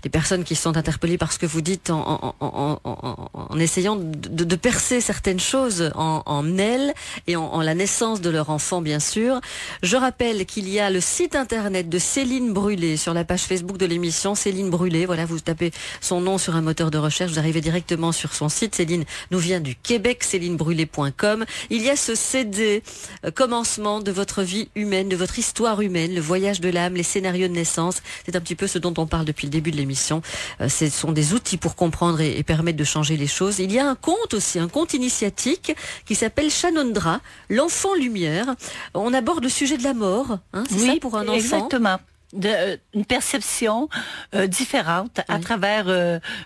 personnes qui sont interpellées par ce que vous dites en essayant de percer certaines choses en elles et en la naissance de leur enfant, bien sûr. Je rappelle qu'il y a le site internet de Céline Brûlé sur la page Facebook de l'émission, Céline Brûlé. Voilà, vous tapez son nom sur un moteur de recherche, vous arrivez directement sur son site. Céline nous vient du Québec, célinebrûlé.com. Il y a ce CD commencement de votre vie humaine, de votre histoire humaine, le voyage de l'âme, les scénarios de naissance. C'est un petit peu ce dont on parle depuis le début de l'émission. Ce sont des outils pour comprendre et permettre de changer les choses. Il y a un conte aussi, un conte initiatique qui s'appelle Shanondra, l'enfant lumière. On aborde le sujet de la mort, hein, c'est ça pour un enfant. Exactement. Une perception différente à travers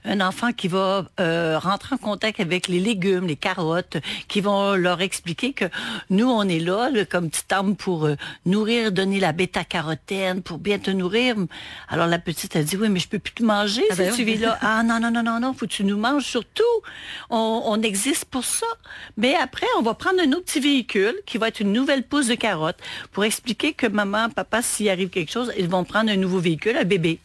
un enfant qui va rentrer en contact avec les légumes, les carottes, qui vont leur expliquer que nous, on est là comme petite âme pour nourrir, donner la bêta-carotène, pour bien te nourrir. Alors la petite a dit, oui, mais je peux plus te manger si tu vis là. Ah non, faut que tu nous manges surtout. On existe pour ça. Mais après, on va prendre un autre petit véhicule qui va être une nouvelle pousse de carottes pour expliquer que maman, papa, s'il arrive quelque chose, ils vont prendre un nouveau véhicule, un bébé.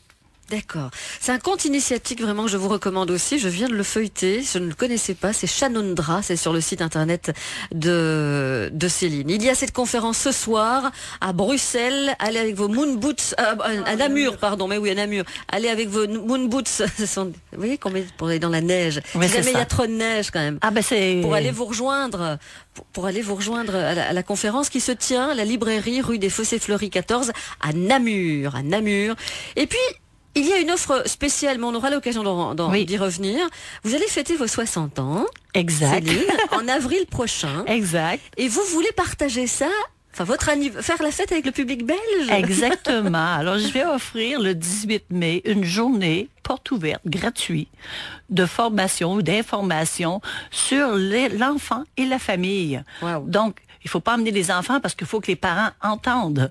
D'accord. C'est un conte initiatique vraiment que je vous recommande aussi. Je viens de le feuilleter. Je ne le connaissais pas. C'est Shanondra. C'est sur le site internet de Céline. Il y a cette conférence ce soir à Bruxelles. Allez avec vos moon boots, à Namur, pardon. Mais oui, à Namur. Allez avec vos moon boots. Vous voyez combien pour aller dans la neige. Ouais, jamais il y a trop de neige quand même. Ah ben c'est pour aller vous rejoindre. Pour aller vous rejoindre à la conférence qui se tient à la librairie rue des Fossés Fleuris 14 à Namur. Et puis il y a une offre spéciale, mais on aura l'occasion d'y revenir. Vous allez fêter vos 60 ans, exact, Céline, en avril prochain. Exact. Et vous voulez partager ça, faire la fête avec le public belge. Exactement. Alors, je vais offrir le 18 mai une journée porte ouverte, gratuite, de formation ou d'information sur l'enfant et la famille. Wow. Donc, il ne faut pas emmener les enfants parce qu'il faut que les parents entendent.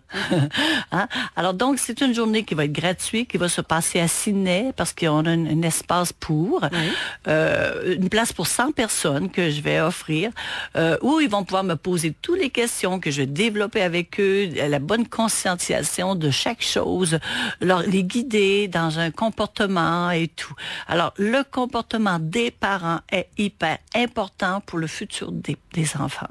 Hein? Alors donc, c'est une journée qui va être gratuite, qui va se passer à Sydney parce qu'on a un espace pour, une place pour 100 personnes que je vais offrir, où ils vont pouvoir me poser toutes les questions que je vais développer avec eux, la bonne conscientisation de chaque chose, les guider dans un comportement et tout. Alors, le comportement des parents est hyper important pour le futur des enfants.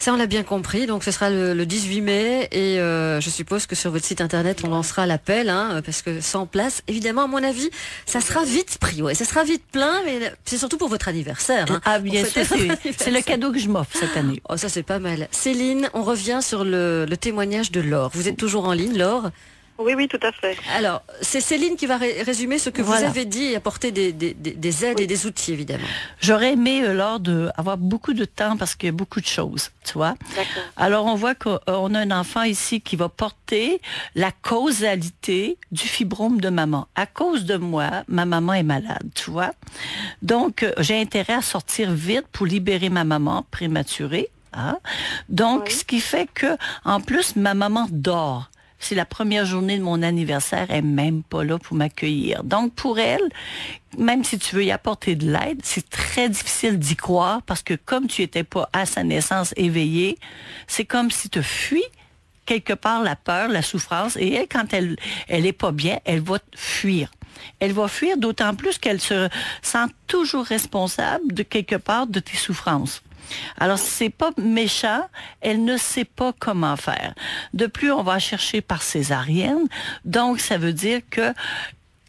Ça, on l'a bien compris. Donc, ce sera le 18 mai et je suppose que sur votre site internet, on lancera l'appel, hein, parce que 100 places, évidemment, à mon avis, ça sera vite pris. Ouais, ça sera vite plein, mais c'est surtout pour votre anniversaire. Hein. Ah, bien sûr, c'est le cadeau que je m'offre cette année. Oh, ça, c'est pas mal. Céline, on revient sur le témoignage de Laure. Vous êtes toujours en ligne, Laure? Oui, tout à fait. Alors, c'est Céline qui va résumer ce que vous avez dit et apporter des aides et des outils, évidemment. J'aurais aimé, Laure, avoir beaucoup de temps parce qu'il y a beaucoup de choses, tu vois. D'accord. Alors, on voit qu'on a un enfant ici qui va porter la causalité du fibrome de maman. À cause de moi, ma maman est malade, tu vois. Donc, j'ai intérêt à sortir vite pour libérer ma maman prématurée. Hein? Donc, ce qui fait que, en plus, ma maman dort. c'est la première journée de mon anniversaire, elle n'est même pas là pour m'accueillir. Donc, pour elle, même si tu veux y apporter de l'aide, c'est très difficile d'y croire parce que comme tu n'étais pas à sa naissance éveillée, c'est comme si tu fuis quelque part la peur, la souffrance. Et elle, quand elle est pas bien, elle va fuir. Elle va fuir d'autant plus qu'elle se sent toujours responsable de quelque part de tes souffrances. Alors, c'est pas méchant, elle ne sait pas comment faire. De plus, on va chercher par césarienne, donc ça veut dire que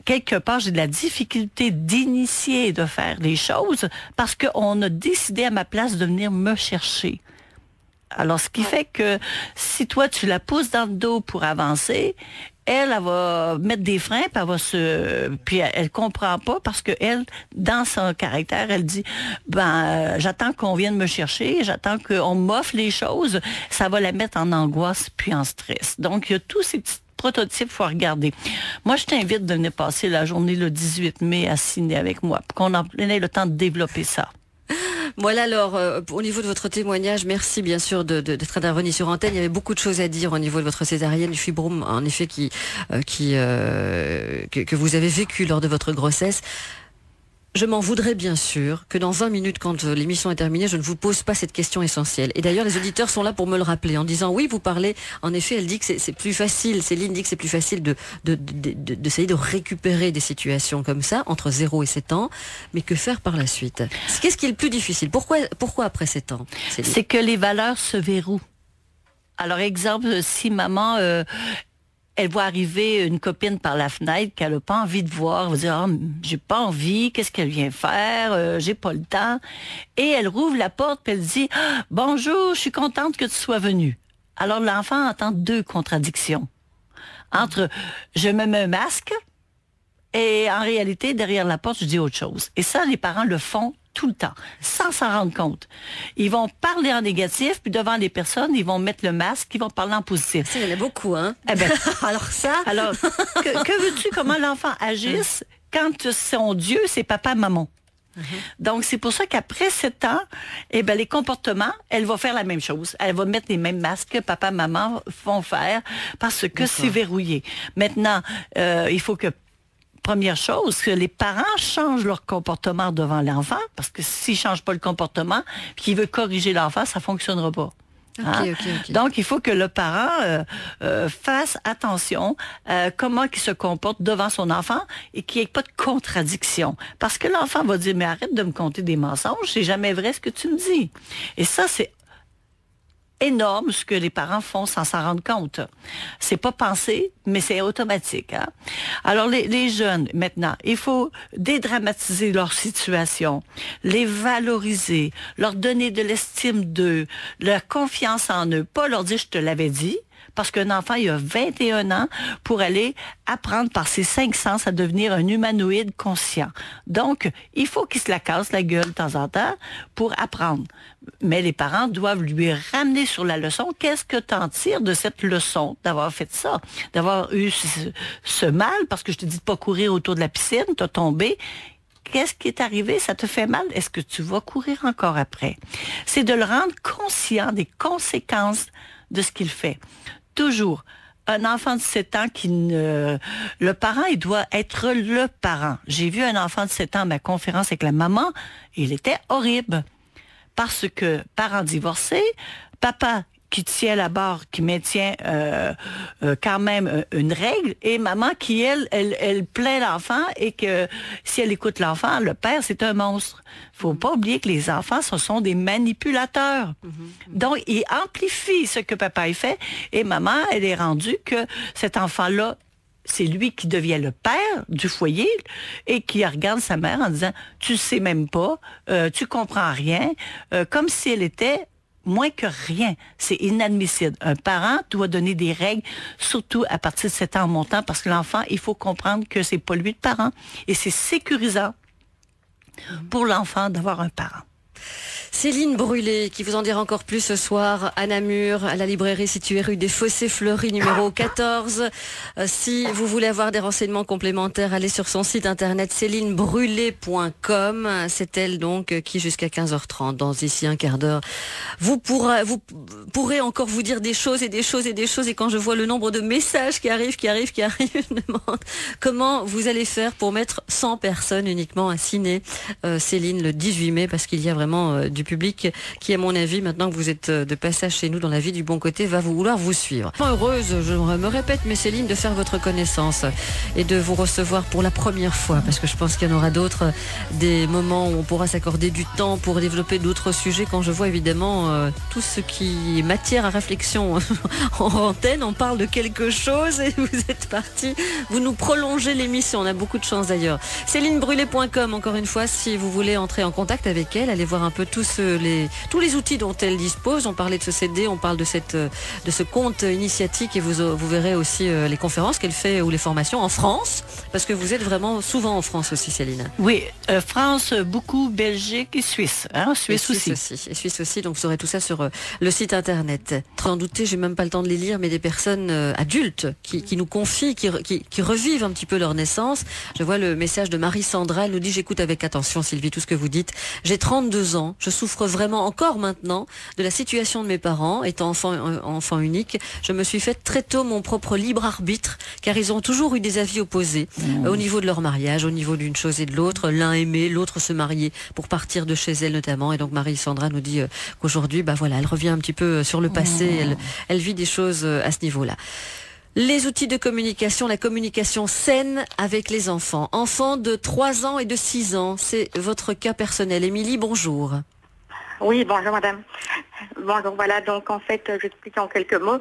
quelque part, j'ai de la difficulté d'initier, de faire les choses, parce qu'on a décidé à ma place de venir me chercher. Alors, ce qui fait que si toi, tu la pousses dans le dos pour avancer, elle va mettre des freins, puis elle comprend pas parce que elle, dans son caractère, elle dit, j'attends qu'on vienne me chercher, j'attends qu'on m'offre les choses, ça va la mettre en angoisse puis en stress. Donc, il y a tous ces petits prototypes qu'il faut regarder. Moi, je t'invite de venir passer la journée le 18 mai à Ciné avec moi, pour qu'on ait le temps de développer ça. Voilà, alors, au niveau de votre témoignage, merci bien sûr d'être intervenu sur antenne. Il y avait beaucoup de choses à dire au niveau de votre césarienne, du fibrome, en effet, que vous avez vécu lors de votre grossesse. Je m'en voudrais bien sûr que dans 20 minutes, quand l'émission est terminée, je ne vous pose pas cette question essentielle. Et d'ailleurs, les auditeurs sont là pour me le rappeler en disant oui, vous parlez. En effet, elle dit que c'est plus facile. Céline dit que c'est plus facile d'essayer de récupérer des situations comme ça entre 0 et 7 ans. Mais que faire par la suite? Qu'est-ce qui est le plus difficile? Pourquoi après 7 ans, Céline? C'est que les valeurs se verrouillent. Alors, exemple, si maman elle voit arriver une copine par la fenêtre qu'elle n'a pas envie de voir. Elle va dire, j'ai pas envie, qu'est-ce qu'elle vient faire, j'ai pas le temps. Et elle rouvre la porte et elle dit, bonjour, je suis contente que tu sois venue. Alors l'enfant entend deux contradictions. Entre, je me mets un masque et en réalité, derrière la porte, je dis autre chose. Et ça, les parents le font tout le temps, sans s'en rendre compte. Ils vont parler en négatif, puis devant les personnes, ils vont mettre le masque, ils vont parler en positif. Il y en a beaucoup, hein? Eh ben, alors que veux-tu, comment l'enfant agisse quand son Dieu, c'est papa, maman? Donc, c'est pour ça qu'après 7 ans, les comportements, elle va faire la même chose. Elle va mettre les mêmes masques que papa, maman font faire parce que c'est verrouillé. Maintenant, il faut que première chose, que les parents changent leur comportement devant l'enfant, parce que s'ils ne changent pas le comportement, puis qu'ils veulent corriger l'enfant, ça ne fonctionnera pas. Okay. Donc, il faut que le parent fasse attention comment il se comporte devant son enfant et qu'il n'y ait pas de contradiction. Parce que l'enfant va dire, mais arrête de me conter des mensonges, c'est jamais vrai ce que tu me dis. Et ça, c'est énorme ce que les parents font sans s'en rendre compte. C'est pas pensé, mais c'est automatique. Hein? Alors, les jeunes, maintenant, il faut dédramatiser leur situation, les valoriser, leur donner de l'estime d'eux, leur confiance en eux, pas leur dire « je te l'avais dit », parce qu'un enfant, il a 21 ans pour aller apprendre par ses 5 sens à devenir un humanoïde conscient. Donc, il faut qu'il se la casse la gueule de temps en temps pour apprendre. Mais les parents doivent lui ramener sur la leçon. Qu'est-ce que tu en tires de cette leçon, d'avoir fait ça, d'avoir eu ce mal, parce que je te dis de pas courir autour de la piscine, tu as tombé. Qu'est-ce qui est arrivé? Ça te fait mal? Est-ce que tu vas courir encore après? C'est de le rendre conscient des conséquences de ce qu'il fait. Toujours, un enfant de 7 ans le parent, il doit être le parent. J'ai vu un enfant de 7 ans à ma conférence avec la maman, il était horrible. Parce que, parent divorcé, papa qui tient la barre, qui maintient quand même une règle, et maman qui, elle plaint l'enfant, et que si elle écoute l'enfant, le père, c'est un monstre. Faut pas oublier que les enfants, ce sont des manipulateurs. Donc, ils amplifient ce que papa a fait, et maman, elle est rendue que cet enfant-là, c'est lui qui devient le père du foyer et qui regarde sa mère en disant « tu sais même pas, tu comprends rien », comme si elle était moins que rien. C'est inadmissible. Un parent doit donner des règles, surtout à partir de 7 ans en montant, parce que l'enfant, il faut comprendre que c'est pas lui le parent. Et c'est sécurisant pour l'enfant d'avoir un parent. Céline Brûlé, qui vous en dira encore plus ce soir à Namur, à la librairie située rue des Fossés Fleuris, numéro 14. Si vous voulez avoir des renseignements complémentaires, allez sur son site internet célinebrûlé.com. C'est elle donc qui, jusqu'à 15h30, dans ici un quart d'heure, vous pourrez encore vous dire des choses et des choses et des choses. Et quand je vois le nombre de messages qui arrivent, je me demande comment vous allez faire pour mettre 100 personnes uniquement à Ciné, Céline, le 18 mai, parce qu'il y a vraiment du public qui, à mon avis, maintenant que vous êtes de passage chez nous dans la vie du bon côté, va vouloir vous suivre. Heureuse, je me répète, mais Céline, de faire votre connaissance et de vous recevoir pour la première fois, parce que je pense qu'il y en aura d'autres, des moments où on pourra s'accorder du temps pour développer d'autres sujets. Quand je vois évidemment tout ce qui est matière à réflexion en antenne, on parle de quelque chose et vous êtes parti, vous nous prolongez l'émission, on a beaucoup de chance d'ailleurs. Célinebrûlé.com, encore une fois, si vous voulez entrer en contact avec elle, allez voir un peu tous les outils dont elle dispose. On parlait de ce CD, on parle de ce compte initiatique, et vous verrez aussi les conférences qu'elle fait ou les formations en France, parce que vous êtes vraiment souvent en France aussi, Céline. Oui, France, beaucoup, Belgique et Suisse. Suisse aussi. Et Suisse aussi, donc vous aurez tout ça sur le site internet. Sans douter, j'ai même pas le temps de les lire, mais des personnes adultes qui nous confient, qui revivent un petit peu leur naissance. Je vois le message de Marie-Sandra, elle nous dit: j'écoute avec attention, Sylvie, tout ce que vous dites. J'ai 32 ans, je souffre vraiment encore maintenant de la situation de mes parents. Étant enfant unique, je me suis fait très tôt mon propre libre arbitre, car ils ont toujours eu des avis opposés au niveau de leur mariage, au niveau d'une chose et de l'autre. L'un aimait, l'autre se mariait pour partir de chez elle notamment. Et donc Marie-Sandra nous dit qu'aujourd'hui, elle revient un petit peu sur le passé, elle vit des choses à ce niveau-là. Les outils de communication, la communication saine avec les enfants. Enfants de 3 ans et de 6 ans, c'est votre cas personnel. Émilie, bonjour. Oui, bonjour madame. Bonjour, voilà, donc en fait, j'explique en quelques mots.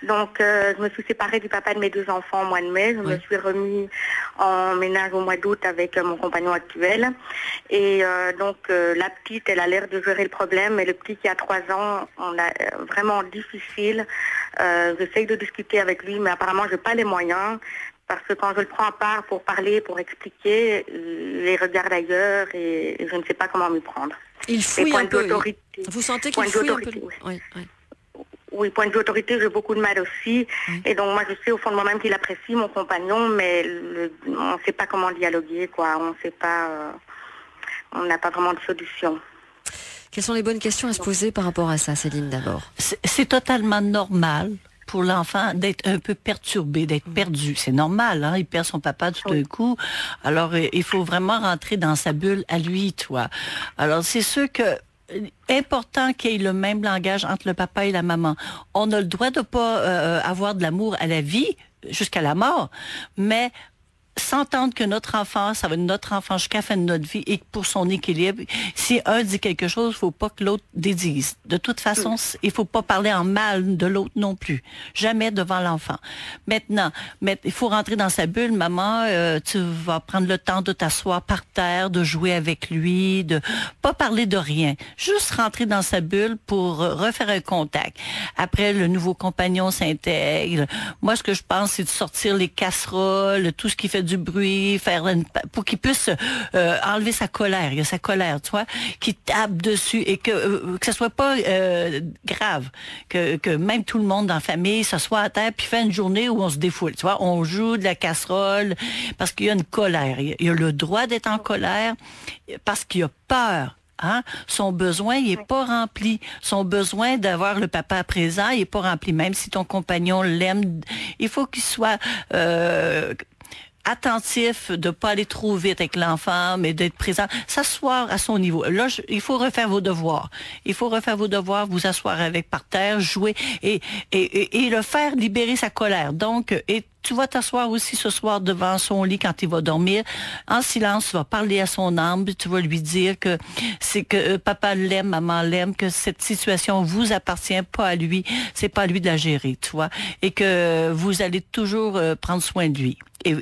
Donc, je me suis séparée du papa de mes 2 enfants au mois de mai. Je me suis remis en ménage au mois d'août avec mon compagnon actuel. Et la petite, elle a l'air de gérer le problème, mais le petit qui a 3 ans, on a vraiment difficile. J'essaye de discuter avec lui, mais apparemment, je n'ai pas les moyens. Parce que quand je le prends à part pour parler, pour expliquer, il les regarde ailleurs et je ne sais pas comment m'y prendre. Il fouille un peu. Vous sentez qu'il fouille un peu? Oui, point de vue autorité, j'ai beaucoup de mal aussi. Et donc moi, je sais au fond de moi-même qu'il apprécie mon compagnon, mais on ne sait pas comment dialoguer, quoi. On ne sait pas, on n'a pas vraiment de solution. Quelles sont les bonnes questions à se poser par rapport à ça, Céline, d'abord? C'est totalement normal pour l'enfant d'être un peu perturbé, d'être perdu. C'est normal, il perd son papa tout d'un coup. Alors, il faut vraiment rentrer dans sa bulle à lui, toi. Alors, c'est sûr que important qu'il y ait le même langage entre le papa et la maman. On a le droit de pas avoir de l'amour à la vie, jusqu'à la mort, mais s'entendre que notre enfant, ça va être notre enfant jusqu'à la fin de notre vie, et pour son équilibre, si un dit quelque chose, il faut pas que l'autre dédise. De toute façon, il faut pas parler en mal de l'autre non plus. Jamais devant l'enfant. Maintenant, il faut rentrer dans sa bulle. Maman, tu vas prendre le temps de t'asseoir par terre, de jouer avec lui, de pas parler de rien. Juste rentrer dans sa bulle pour refaire un contact. Après, le nouveau compagnon s'intègre. Moi, ce que je pense, c'est de sortir les casseroles, tout ce qui fait du bruit, pour qu'il puisse enlever sa colère. Il y a sa colère, tu vois, qui tape dessus, et que ça soit pas grave, que même tout le monde dans la famille s'assoit à terre puis fait une journée où on se défoule, tu vois, on joue de la casserole parce qu'il y a une colère. Il y a le droit d'être en colère parce qu'il y a peur. Son besoin, il n'est pas rempli. Son besoin d'avoir le papa présent, il n'est pas rempli. Même si ton compagnon l'aime, il faut qu'il soit attentif, de pas aller trop vite avec l'enfant, mais d'être présent, s'asseoir à son niveau. Là, il faut refaire vos devoirs. Il faut refaire vos devoirs, vous asseoir avec par terre, jouer et le faire libérer sa colère. Donc, tu vas t'asseoir aussi ce soir devant son lit quand il va dormir. En silence, tu vas parler à son âme, tu vas lui dire que c'est que papa l'aime, maman l'aime, que cette situation vous appartient, pas à lui. C'est pas à lui de la gérer, tu vois. Et que vous allez toujours prendre soin de lui.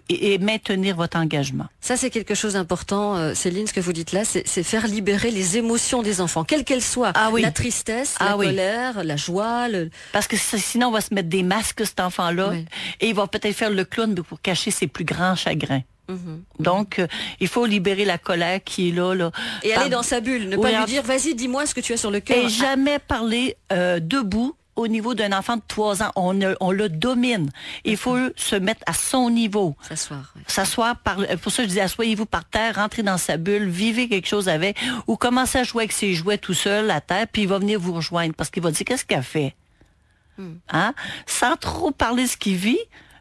Et maintenir votre engagement. Ça, c'est quelque chose d'important, Céline, ce que vous dites là, c'est faire libérer les émotions des enfants, quelles qu'elles soient. La tristesse, la colère, la joie. Parce que sinon, on va se mettre des masques, cet enfant-là, et il va peut-être faire le clown pour cacher ses plus grands chagrins. Donc, il faut libérer la colère qui est là. Et aller dans sa bulle, ne pas lui dire, vas-y, dis-moi ce que tu as sur le cœur. Et jamais parler debout au niveau d'un enfant de 3 ans. On le domine. Il faut se mettre à son niveau. S'asseoir. Oui. S'asseoir, pour ça je dis, asseyez-vous par terre, rentrez dans sa bulle, vivez quelque chose avec, ou commencez à jouer avec ses jouets tout seul à terre, puis il va venir vous rejoindre, parce qu'il va dire, qu'est-ce qu'elle fait? Hein? Sans trop parler ce qu'il vit,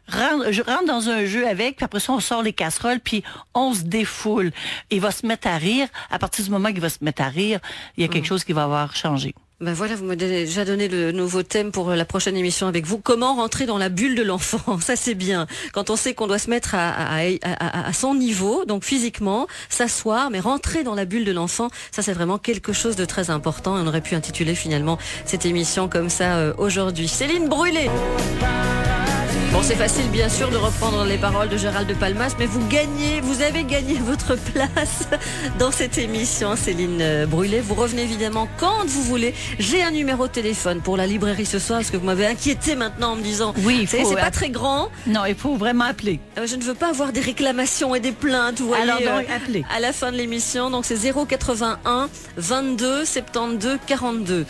je rentre dans un jeu avec, puis après ça, on sort les casseroles, puis on se défoule. Il va se mettre à rire. À partir du moment qu'il va se mettre à rire, il y a quelque chose qui va avoir changé. Ben voilà, vous m'avez déjà donné le nouveau thème pour la prochaine émission avec vous. Comment rentrer dans la bulle de l'enfant? Ça, c'est bien. Quand on sait qu'on doit se mettre à son niveau, donc physiquement, s'asseoir, mais rentrer dans la bulle de l'enfant, ça, c'est vraiment quelque chose de très important. On aurait pu intituler finalement cette émission comme ça aujourd'hui. Céline Brûlé. Bon, c'est facile bien sûr de reprendre les paroles de Gérald de Palmas, mais vous avez gagné votre place dans cette émission, Céline Brûlé. Vous revenez évidemment quand vous voulez. J'ai un numéro de téléphone pour la librairie ce soir, parce que vous m'avez inquiété maintenant en me disant, oui, c'est pas très grand. Non, il faut vraiment appeler. Je ne veux pas avoir des réclamations et des plaintes, vous voyez. Alors donc, appelez. À la fin de l'émission, donc c'est 081 22 72 42.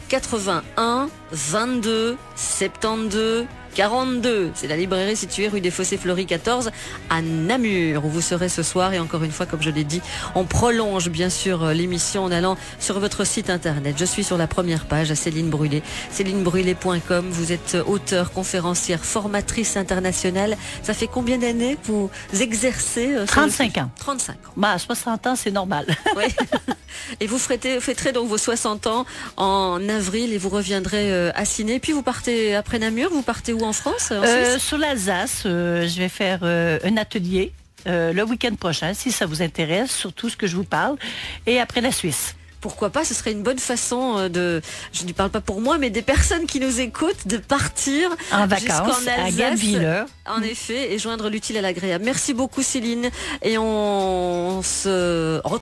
081 22 72 42. C'est la librairie située rue des Fossés Fleuris 14 à Namur, où vous serez ce soir. Et encore une fois, comme je l'ai dit, on prolonge bien sûr l'émission en allant sur votre site internet. Je suis sur la première page à Céline Brûlé, célinebrûlé.com. Vous êtes auteure, conférencière, formatrice internationale. Ça fait combien d'années que vous exercez 35 ans. 35 ans. Bah, 60 ans, c'est normal. Oui. Et vous fêterez donc vos 60 ans en avril et vous reviendrez à Ciné. Puis vous partez après Namur, vous partez où en France, en Suisse? Sur l'Alsace, je vais faire un atelier le week-end prochain, si ça vous intéresse, sur tout ce que je vous parle, et après la Suisse. Pourquoi pas, ce serait une bonne façon je ne parle pas pour moi, mais des personnes qui nous écoutent, de partir en vacances Alsace, à Gavilleur. En effet, et joindre l'utile à l'agréable. Merci beaucoup Céline, et on se retrouve